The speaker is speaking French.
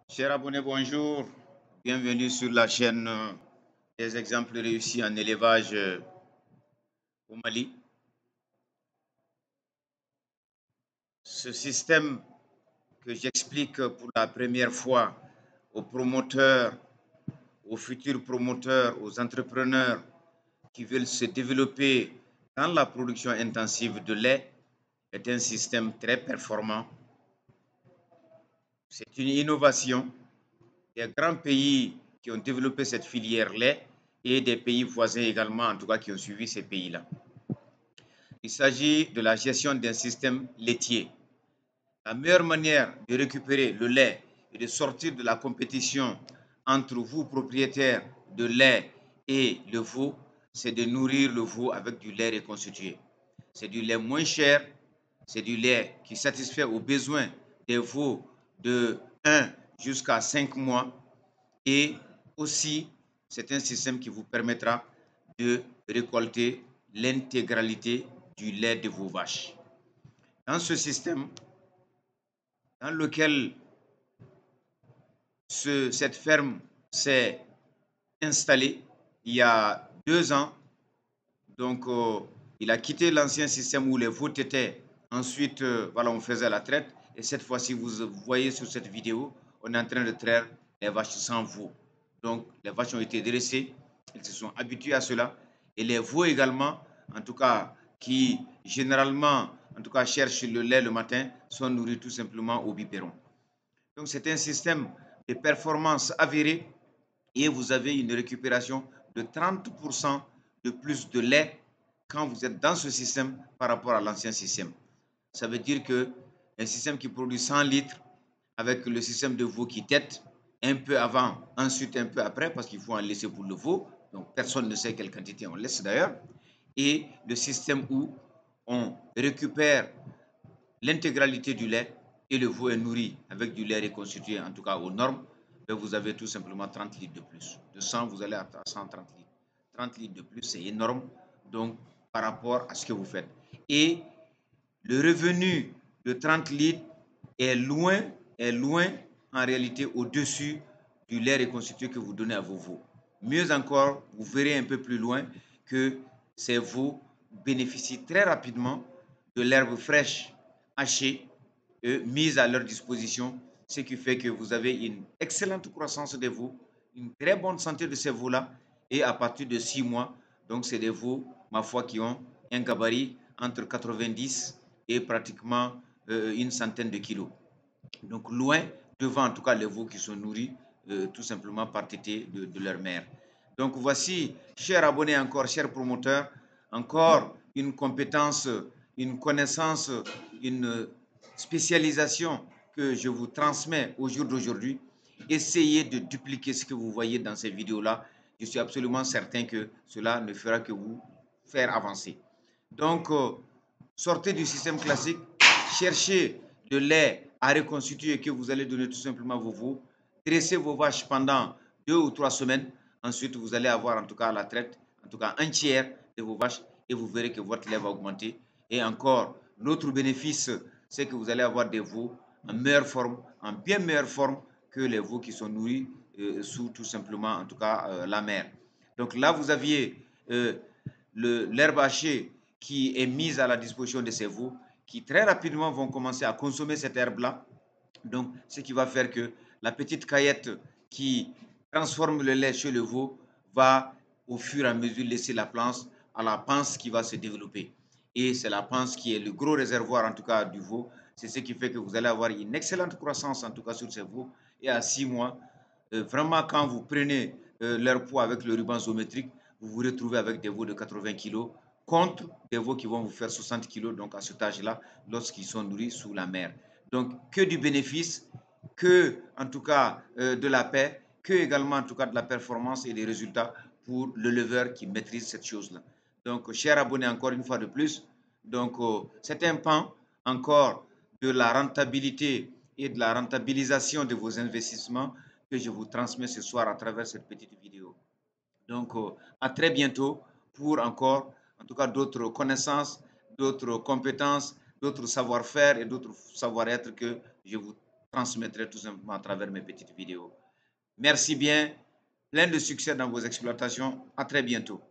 Chers abonnés, bonjour. Bienvenue sur la chaîne des exemples réussis en élevage au Mali. Ce système que j'explique pour la première fois aux promoteurs, aux futurs promoteurs, aux entrepreneurs qui veulent se développer dans la production intensive de lait est un système très performant. C'est une innovation des grands pays qui ont développé cette filière lait et des pays voisins également, en tout cas, qui ont suivi ces pays-là. Il s'agit de la gestion d'un système laitier. La meilleure manière de récupérer le lait et de sortir de la compétition entre vous, propriétaires de lait, et le veau, c'est de nourrir le veau avec du lait reconstitué. C'est du lait moins cher, c'est du lait qui satisfait aux besoins des veaux de 1 jusqu'à 5 mois. Et aussi, c'est un système qui vous permettra de récolter l'intégralité du lait de vos vaches. Dans ce système, dans lequel cette ferme s'est installée il y a 2 ans, donc il a quitté l'ancien système où les veaux étaient. Ensuite, voilà, on faisait la traite. Et cette fois-ci, vous voyez sur cette vidéo, on est en train de traire les vaches sans veaux. Donc, les vaches ont été dressées, elles se sont habituées à cela. Et les veaux également, en tout cas, qui généralement, en tout cas, cherchent le lait le matin, sont nourris tout simplement au biberon. Donc, c'est un système de performance avéré et vous avez une récupération de 30% de plus de lait quand vous êtes dans ce système par rapport à l'ancien système. Ça veut dire qu'un système qui produit 100 litres avec le système de veau qui tète un peu avant, ensuite un peu après, parce qu'il faut en laisser pour le veau. Donc personne ne sait quelle quantité on laisse d'ailleurs. Et le système où on récupère l'intégralité du lait et le veau est nourri avec du lait reconstitué, en tout cas aux normes, vous avez tout simplement 30 litres de plus. De 100, vous allez à 130 litres. 30 litres de plus, c'est énorme, donc par rapport à ce que vous faites. Et le revenu de 30 litres est loin en réalité au-dessus du lait reconstitué que vous donnez à vos veaux. Mieux encore, vous verrez un peu plus loin que ces veaux bénéficient très rapidement de l'herbe fraîche hachée mise à leur disposition, ce qui fait que vous avez une excellente croissance des veaux, une très bonne santé de ces veaux-là, et à partir de 6 mois, donc c'est des veaux, ma foi, qui ont un gabarit entre 90 et pratiquement une centaine de kilos. Donc loin devant en tout cas les veaux qui sont nourris tout simplement par tété de leur mère. Donc voici, chers abonnés encore, chers promoteurs, encore une compétence, une connaissance, une spécialisation que je vous transmets au jour d'aujourd'hui. Essayez de dupliquer ce que vous voyez dans ces vidéos-là. Je suis absolument certain que cela ne fera que vous faire avancer. Donc, sortez du système classique, cherchez de lait à reconstituer que vous allez donner tout simplement à vos veaux. Dressez vos vaches pendant 2 ou 3 semaines. Ensuite, vous allez avoir en tout cas à la traite, en tout cas un tiers de vos vaches et vous verrez que votre lait va augmenter. Et encore, l'autre bénéfice, c'est que vous allez avoir des veaux en meilleure forme, en bien meilleure forme que les veaux qui sont nourris sous tout simplement, en tout cas, la mer. Donc là, vous aviez l'herbe hachée qui est mise à la disposition de ces veaux, qui très rapidement vont commencer à consommer cette herbe-là. Donc, ce qui va faire que la petite caillette qui transforme le lait chez le veau va au fur et à mesure laisser la place à la panse qui va se développer. Et c'est la panse qui est le gros réservoir en tout cas du veau. C'est ce qui fait que vous allez avoir une excellente croissance en tout cas sur ces veaux. Et à 6 mois, vraiment quand vous prenez leur poids avec le ruban zoométrique, vous vous retrouvez avec des veaux de 80 kg contre des veaux qui vont vous faire 60 kg donc à cet âge-là lorsqu'ils sont nourris sous la mer. Donc que du bénéfice, que en tout cas de la paix, que également en tout cas de la performance et des résultats pour le leveur qui maîtrise cette chose-là. Donc chers abonnés, encore une fois de plus, donc c'est un pan encore de la rentabilité et de la rentabilisation de vos investissements que je vous transmets ce soir à travers cette petite vidéo. Donc, à très bientôt pour encore, en tout cas, d'autres connaissances, d'autres compétences, d'autres savoir-faire et d'autres savoir-être que je vous transmettrai tout simplement à travers mes petites vidéos. Merci bien, plein de succès dans vos exploitations. À très bientôt.